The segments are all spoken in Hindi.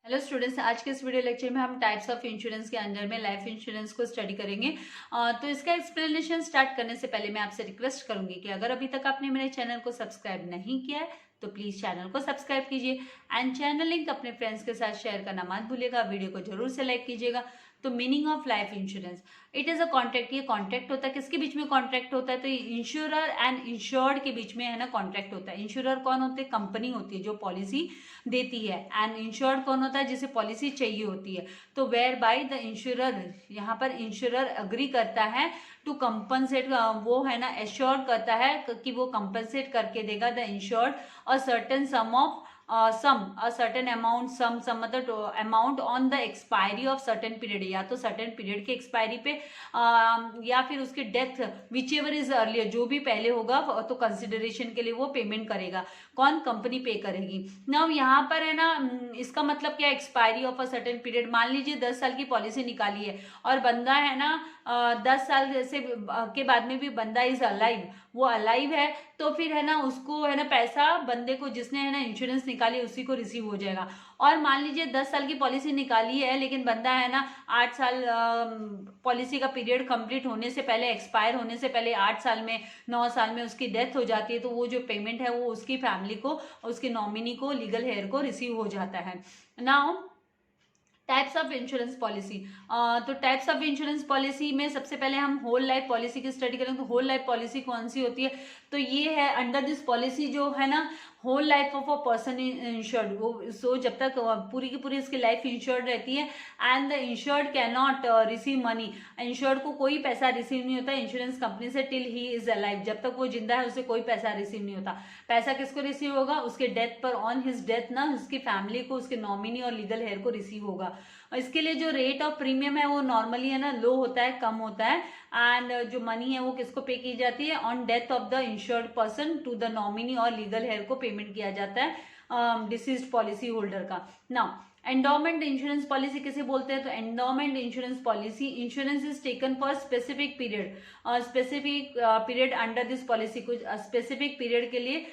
हेलो स्टूडेंट्स, आज के इस वीडियो लेक्चर में हम टाइप्स ऑफ इंश्योरेंस के अंडर में लाइफ इंश्योरेंस को स्टडी करेंगे। तो इसका एक्सप्लेनेशन स्टार्ट करने से पहले मैं आपसे रिक्वेस्ट करूंगी कि अगर अभी तक आपने मेरे चैनल को सब्सक्राइब नहीं किया है तो प्लीज चैनल को सब्सक्राइब कीजिए एंड चैनल लिंक अपने फ्रेंड्स के साथ शेयर करना मत भूलिएगा। वीडियो को जरूर से लाइक कीजिएगा। तो meaning of life insurance, it is a contract. ये कॉन्ट्रैक्ट होता है, किसके बीच में कॉन्ट्रैक्ट होता है? तो ये इंश्योरर एंड इंश्योर्ड के बीच में है ना कॉन्ट्रैक्ट होता है। इंश्योरर कौन होते हैं? कंपनी होती है जो पॉलिसी देती है। एंड इंश्योर्ड कौन होता है? जिसे पॉलिसी चाहिए होती है। तो वेयर बाय द इंश्योरर, यहाँ पर इंश्योरर अग्री करता है टू कंपनसेट, वो है ना एश्योर करता है कि वो कंपनसेट करके देगा the insured a certain sum of a certain amount, sum मतलब amount on the expiry of certain period, या तो सर्टेन पीरियड के एक्सपायरी पे या फिर उसकी death, which ever is earlier, जो भी पहले होगा तो कंसिडरेशन के लिए वो पेमेंट करेगा। कौन? कंपनी पे करेगी। नाउ यहाँ पर है ना इसका मतलब क्या? Expiry of a certain period. मान लीजिए 10 साल की पॉलिसी निकाली है और बंदा है ना 10 साल से के बाद में भी बंदा इज अलाइव, वो अलाइव है, तो फिर है ना उसको है ना पैसा बंदे को, जिसने है ना इंश्योरेंस निकाली उसी को रिसीव हो जाएगा। और मान लीजिए 10 साल की पॉलिसी निकाली है लेकिन बंदा है ना 8 साल, पॉलिसी का पीरियड कंप्लीट होने से पहले, एक्सपायर होने से पहले 8 साल में, 9 साल में उसकी डेथ हो जाती है, तो वो जो पेमेंट है वो उसकी फैमिली को, उसके नॉमिनी को, लीगल हेयर को रिसीव हो जाता है। Now types of insurance policy, तो टाइप्स ऑफ इंश्योरेंस पॉलिसी में सबसे पहले हम होल लाइफ पॉलिसी की स्टडी करेंगे। तो होल लाइफ पॉलिसी कौन सी होती है? तो ये है, अंडर दिस पॉलिसी जो है ना whole life of a person insured, वो सो जब तक पूरी की पूरी इसकी लाइफ इंश्योर्ड रहती है and the insured can not receive money, insured को कोई पैसा रिसीव नहीं होता इंश्योरेंस कंपनी से टिल ही इज अलाइव, जब तक वो जिंदा है उसे कोई पैसा रिसीव नहीं होता। पैसा किसको रिसीव होगा? उसके डेथ पर, ऑन हिज डेथ ना उसकी फैमिली को, उसके नॉमिनी और लीगल हेयर को रिसीव होगा। इसके लिए जो रेट ऑफ प्रीमियम है वो नॉर्मली है ना लो होता है, कम होता है। एंड जो मनी है वो किसको पे की जाती है? On death of the insured person to the nominee और लीगल हेयर को पेमेंट किया जाता है डिसीज्ड पॉलिसी होल्डर का। नाउ एंडोमेंट इंश्योरेंस पॉलिसी किसे बोलते हैं? तो endowment insurance policy, insurance is taken for specific period, specific period under this policy, कुछ स्पेसिफिक पीरियड के लिए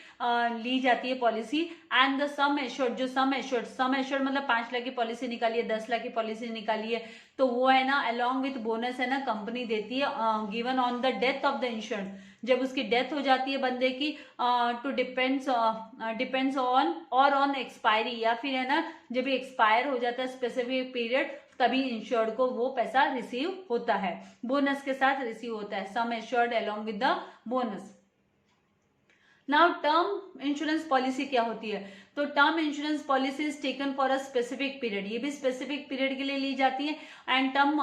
ली जाती है policy. And the sum assured, जो सम एश्योर्ड मतलब 5 लाख की पॉलिसी निकाली है, 10 लाख की पॉलिसी निकाली है, तो वो है ना अलॉन्ग विथ बोनस है ना कंपनी देती है, given on the death of the insured, जब उसकी डेथ हो जाती है बंदे की, टू डिपेंड्स ऑन और ऑन एक्सपायरी, या फिर है ना जब एक्सपायर हो जाता है स्पेसिफिक पीरियड, तभी इंश्योर्ड को वो पैसा रिसीव होता है, बोनस के साथ रिसीव होता है, sum assured along with the bonus. Now term insurance policy क्या होती है? तो term insurance policy is taken for a specific period, ये भी स्पेसिफिक पीरियड के लिए ली जाती है। And term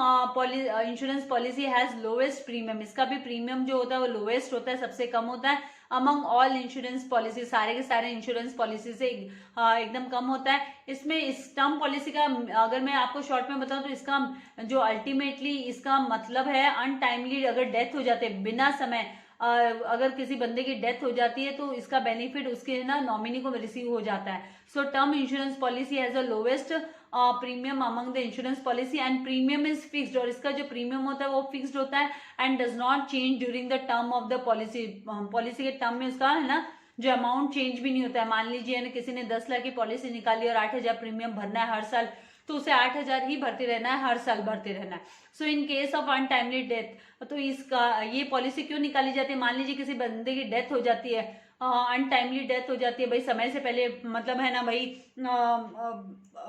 insurance policy has lowest premium, इसका भी प्रीमियम जो होता है वो लोएस्ट होता है, सबसे कम होता है अमंग ऑल इंश्योरेंस पॉलिसी, सारे के सारे इंश्योरेंस पॉलिसी से एकदम कम होता है। इसमें इस टर्म पॉलिसी का अगर मैं आपको शॉर्ट में बताऊं तो इसका जो अल्टीमेटली इसका मतलब है, अनटाइमली अगर डेथ हो जाते बिना समय, अगर किसी बंदे की डेथ हो जाती है तो इसका बेनिफिट उसके ना नॉमिनी को रिसीव हो जाता है। So term insurance policy has a lowest premium among the insurance policy and premium is fixed, और इसका जो प्रीमियम होता है वो फिक्स्ड होता है and does not change during the term of the policy, policy के टर्म में उसका है ना जो अमाउंट चेंज भी नहीं होता है। मान लीजिए ना किसी ने 10 लाख की पॉलिसी निकाली और 8,000 प्रीमियम भरना है हर साल, तो उसे 8,000 ही भरते रहना है, हर साल भरते रहना है। So in case of untimely death, तो इसका ये पॉलिसी क्यों निकाली जाती है? मान लीजिए किसी बंदे की डेथ हो जाती है, अनटाइमली डेथ हो जाती है भाई, समय से पहले, मतलब है ना भाई,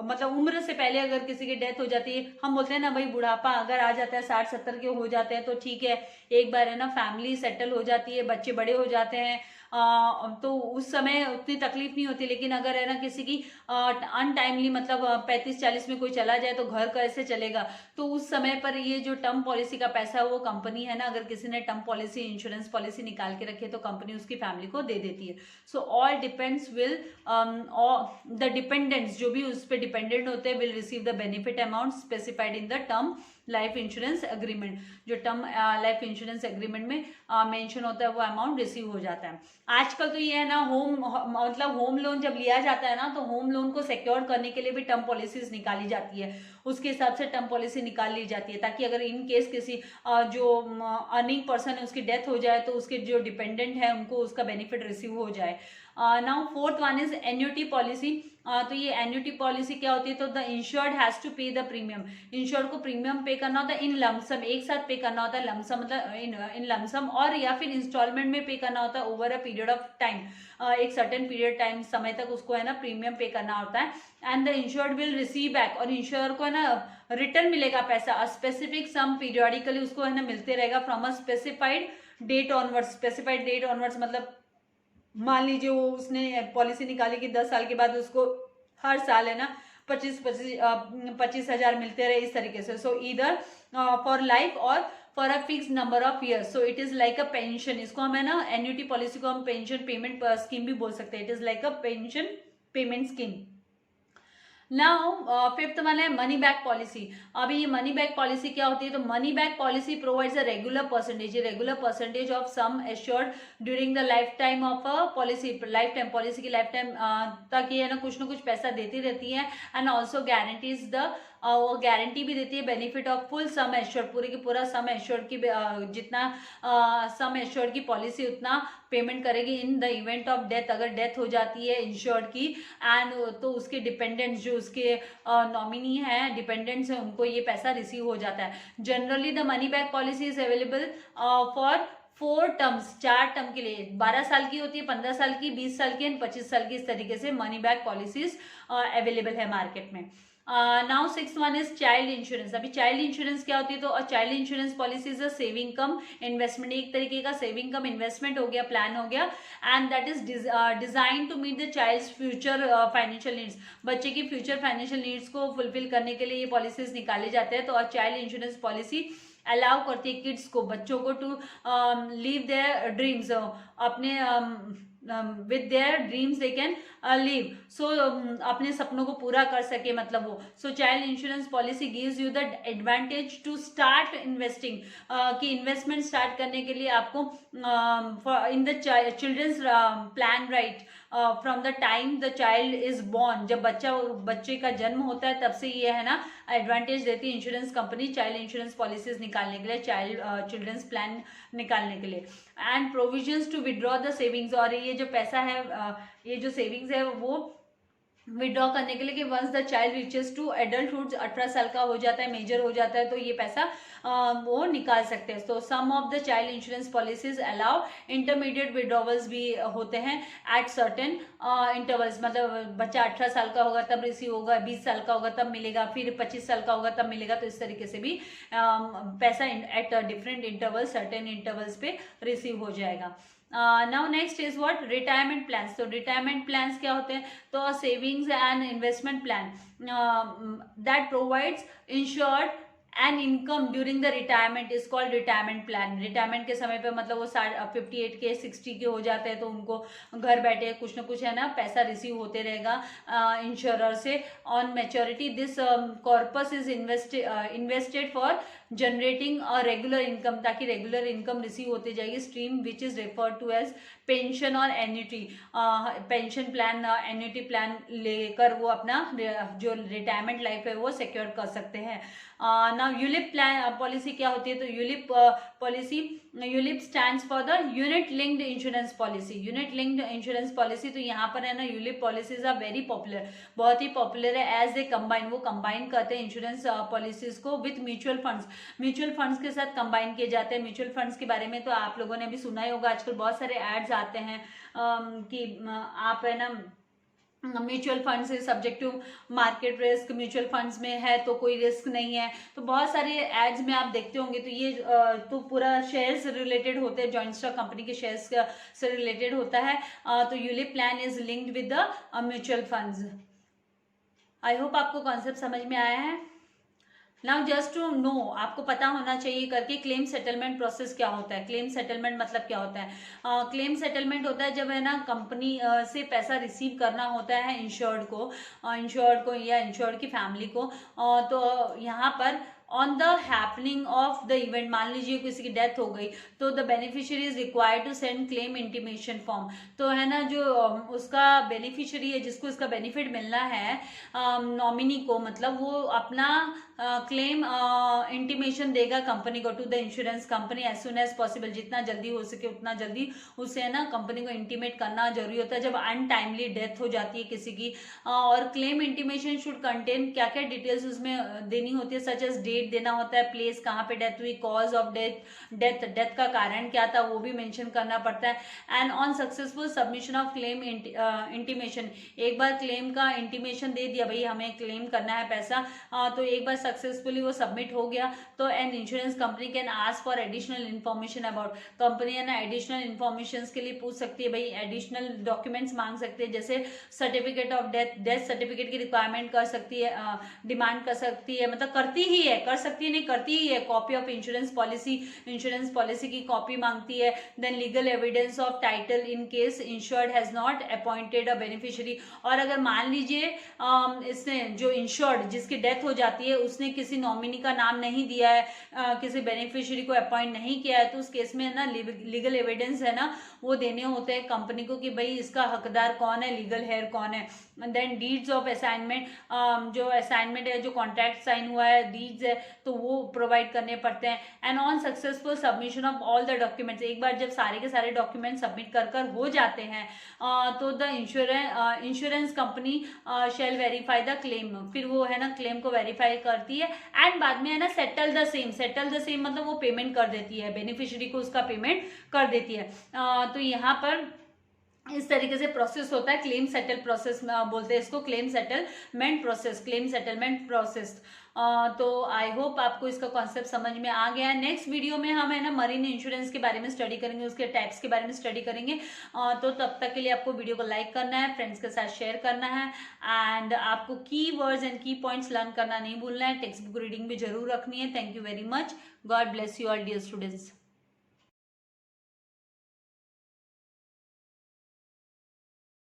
मतलब उम्र से पहले अगर किसी की डेथ हो जाती है, हम बोलते हैं ना भाई बुढ़ापा अगर आ जाता है, 60-70 के हो जाते हैं तो ठीक है, एक बार है ना फैमिली सेटल हो जाती है, बच्चे बड़े हो जाते हैं, तो उस समय उतनी तकलीफ नहीं होती। लेकिन अगर है ना किसी की अनटाइमली मतलब 35-40 में कोई चला जाए तो घर कैसे चलेगा? तो उस समय पर ये जो टर्म पॉलिसी का पैसा है वो कंपनी है ना, अगर किसी ने टर्म पॉलिसी, इंश्योरेंस पॉलिसी निकाल के रखी है तो कंपनी उसकी फैमिली को दे देती है। So all depends will, the dependents जो भी उस पर डिपेंडेंट होते हैं, will receive the benefit amount specified in the term life insurance agreement, जो टर्म लाइफ इंश्योरेंस एग्रीमेंट में मेंशन होता है वो अमाउंट रिसीव हो जाता है। आजकल तो ये है ना मतलब होम लोन जब लिया जाता है ना, तो होम लोन को सिक्योर करने के लिए भी टर्म पॉलिसीज निकाली जाती है। उसके हिसाब से टर्म पॉलिसी निकाल ली जाती है, ताकि अगर इन केस किसी जो अर्निंग पर्सन है उसकी डेथ हो जाए तो उसके जो डिपेंडेंट है उनको उसका बेनिफिट रिसीव हो जाए। Now fourth one is annuity policy. तो ये एन्युटी पॉलिसी क्या होती है, तो द इंश्योर्ड हैज टू पे द प्रीमियम, इंश्योर्ड को प्रीमियम पे करना होता है इन लमसम, एक साथ पे करना होता है, लमसम मतलब इन लमसम, और या फिर इंस्टॉलमेंट में पे करना होता है over a period of time, एक सर्टेन पीरियड टाइम समय तक उसको है ना प्रीमियम पे करना होता है। And the insured will receive back, और इंश्योर को है ना रिटर्न मिलेगा पैसा, स्पेसिफिक सम पीरियडिकली उसको है ना मिलते रहेगा from a specified date onwards. Specified date onwards मतलब मान लीजिए वो उसने पॉलिसी निकाली कि 10 साल के बाद उसको हर साल है ना 25,000 मिलते रहे, इस तरीके से। सो ईदर फॉर लाइफ और for a fix number of years, so it is like a pension. इसको हम है ना एन्युटी पॉलिसी को हम पेंशन पेमेंट स्कीम भी बोल सकते हैं, it is like a pension payment scheme. Now fifth one है मनी बैक पॉलिसी। अभी ये मनी बैक पॉलिसी क्या होती है, तो money back policy provides a regular percentage of sum assured during the life time of a policy, life time policy की लाइफ टाइम तक ये है ना कुछ पैसा देती रहती है। एंड ऑल्सो गारंटीज द वो गारंटी भी देती है benefit of full sum assured, पूरे की पूरा सम एश्योर्ड की जितना सम एश्योर्ड की पॉलिसी उतना पेमेंट करेगी in the event of death, अगर डेथ हो जाती है इंश्योर्ड की। एंड तो उसके डिपेंडेंट्स जो उसके नॉमिनी है, डिपेंडेंट्स है, उनको ये पैसा रिसीव हो जाता है। Generally the money back policy is available for 4 terms, 4 term के लिए, 12 साल की होती है, 15 साल की, 20 साल की एंड 25 साल की, इस तरीके से मनी बैक पॉलिसीज अवेलेबल है मार्केट में। Now six one is child insurance. अभी चाइल्ड इंश्योरेंस क्या होती है, तो child insurance policy is a saving come investment, एक तरीके का सेविंग कम इन्वेस्टमेंट हो गया, प्लान हो गया। And that is design to meet the child's future financial needs, बच्चे की फ्यूचर फाइनेंशियल नीड्स को फुलफिल करने के लिए ये पॉलिसीज निकाले जाते हैं। तो चाइल्ड इंश्योरेंस पॉलिसी अलाउ करती है किड्स को, बच्चों को टू लीव देयर ड्रीम्स, अपने with their dreams they can live, so अपने सपनों को पूरा कर सके, मतलब वो। So child insurance policy gives you the advantage to start investing, कि इन्वेस्टमेंट स्टार्ट करने के लिए आपको in the children's plan right from the time the child is born, जब बच्चे का जन्म होता है तब से ये है ना एडवांटेज देती है insurance company child insurance policies निकालने के लिए, चिल्ड्रंस प्लान निकालने के लिए। And provisions to withdraw the savings, और ये जो पैसा है ये जो सेविंग्स है वो विड्रॉ करने के लिए कि once the child reaches to adulthood, 18 साल का हो जाता है, मेजर हो जाता है, तो ये पैसा वो निकाल सकते हैं। तो some of the child insurance policies allow intermediate withdrawals भी होते हैं एट सर्टेन इंटरवल्स, मतलब बच्चा 18 साल का होगा तब रिसीव होगा, 20 साल का होगा तब मिलेगा, फिर 25 साल का होगा तब मिलेगा, तो इस तरीके से भी पैसा at different intervals, certain intervals पे रिसीव हो जाएगा। Now next is what, retirement plans. तो रिटायरमेंट प्लान्स क्या होते हैं, तो savings and investment plan that provides insured and income during the retirement is called retirement plan. Retirement के समय पे मतलब वो 58 के 60 के हो जाते हैं, तो उनको घर बैठे कुछ ना कुछ है ना पैसा रिसीव होते रहेगा इंश्योरर से। On maturity this corpus is invested for generating a regular income, ताकि रेगुलर इनकम रिसीव होती जाएगी, stream which is referred to as pension और annuity. Pension plan, annuity plan लेकर वो अपना जो रिटायरमेंट लाइफ है वो सिक्योर कर सकते हैं। नाउ यूलिप प्लान पॉलिसी क्या होती है, तो ULIP policy, ULIP stands for the unit linked insurance policy. Unit linked insurance policy, तो यहाँ पर है ना ULIP policies are very popular, बहुत ही पॉपुलर है। एज ए कंबाइन, वो कंबाइन करते हैं इंश्योरेंस पॉलिसीज को with mutual funds, mutual funds के साथ कंबाइन किए जाते हैं। म्यूचुअल फंड्स के बारे में तो आप लोगों ने भी सुना ही होगा, आजकल बहुत सारे एड्स आते हैं कि आप है ना म्यूचुअल फंड से subject to market risk, mutual funds में है तो कोई रिस्क नहीं है, तो बहुत सारे एड्स में आप देखते होंगे। तो ये तो पूरा शेयर से रिलेटेड होते हैं, जॉइंट स्टॉक कंपनी के शेयर्स से रिलेटेड होता है। तो ULIP plan is linked with the mutual funds. I hope आपको कॉन्सेप्ट समझ में आया है। नाउ जस्ट टू नो, आपको पता होना चाहिए करके क्लेम सेटलमेंट प्रोसेस क्या होता है। क्लेम सेटलमेंट मतलब क्या होता है, क्लेम सेटलमेंट होता है जब है ना कंपनी से पैसा रिसीव करना होता है इंश्योर्ड को या इंश्योर्ड की फैमिली को, तो यहाँ पर on the happening of the event, मान लीजिए किसी की डेथ हो गई, तो the beneficiary is required to send claim intimation form. तो है ना, जो उसका बेनिफिशियरी है, जिसको इसका बेनिफिट मिलना है, नॉमिनी को, मतलब वो अपना क्लेम इंटीमेशन देगा कंपनी को, to the insurance company as soon as possible, जितना जल्दी हो सके उतना जल्दी उसे है ना कंपनी को इंटीमेट करना जरूरी होता है जब अनटाइमली डेथ हो जाती है किसी की। और क्लेम इंटीमेशन शुड कंटेन, क्या क्या डिटेल्स उसमें देनी होती है, सच एज डेट देना होता है, प्लेस कहाँ पे डेथ हुई, कॉज ऑफ डेथ का कारण क्या था वो भी मेंशन करना पड़ता है। And on successful submission of claim intimation, एक बार क्लेम का इंटीमेशन दे दिया, भाई हमें क्लेम करना है पैसा, तो एक बार सक्सेसफुली वो सबमिट हो गया, तो an insurance company can ask for additional information about, company है ना एडिशनल इन्फॉर्मेशन के लिए पूछ सकती है, भाई एडिशनल डॉक्यूमेंट्स मांग सकते हैं, जैसे सर्टिफिकेट ऑफ डेथ सर्टिफिकेट की रिक्वायरमेंट कर सकती है, डिमांड कर सकती है, मतलब करती ही है, कर सकती है नहीं करती ही है, कॉपी ऑफ इंश्योरेंस पॉलिसी की कॉपी मांगती है। Then legal evidence of title in case insured has not appointed a beneficiary, और अगर मान लीजिए इसने जो इंश्योर्ड जिसकी डेथ हो जाती है उसने किसी नॉमिनी का नाम नहीं दिया है, किसी बेनिफिशियरी को अपॉइंट नहीं किया है, तो उस केस में ना लीगल एविडेंस है ना वो देने होते हैं कंपनी को कि भाई इसका हकदार कौन है, लीगल हेयर कौन है। देन डीड्स ऑफ असाइनमेंट, जो असाइनमेंट है, जो कॉन्ट्रैक्ट साइन हुआ है, डीड्स है, तो वो प्रोवाइड करने पड़ते हैं। And on successful submission of all the documents, एक बार जब सारे के सारे डॉक्यूमेंट सबमिट कर हो जाते हैं, तो the insurance company shall verify the claim, फिर वो है ना क्लेम को वेरीफाई करती है, एंड बाद में है ना सेटल द सेम मतलब वो पेमेंट कर देती है, बेनिफिशियरी को उसका पेमेंट कर देती है। तो यहाँ पर इस तरीके से प्रोसेस होता है, क्लेम सेटल प्रोसेस बोलते हैं इसको, क्लेम सेटलमेंट प्रोसेस। तो आई होप आपको इसका कॉन्सेप्ट समझ में आ गया है। नेक्स्ट वीडियो में हम है ना मरीन इंश्योरेंस के बारे में स्टडी करेंगे, उसके टाइप्स के बारे में स्टडी करेंगे। तो तब तक के लिए आपको वीडियो को लाइक करना है, फ्रेंड्स के साथ शेयर करना है, एंड आपको की वर्ड्स एंड की पॉइंट्स लर्न करना नहीं भूलना है, टेक्स्ट बुक रीडिंग भी जरूर रखनी है। Thank you very much, God bless you all dear students.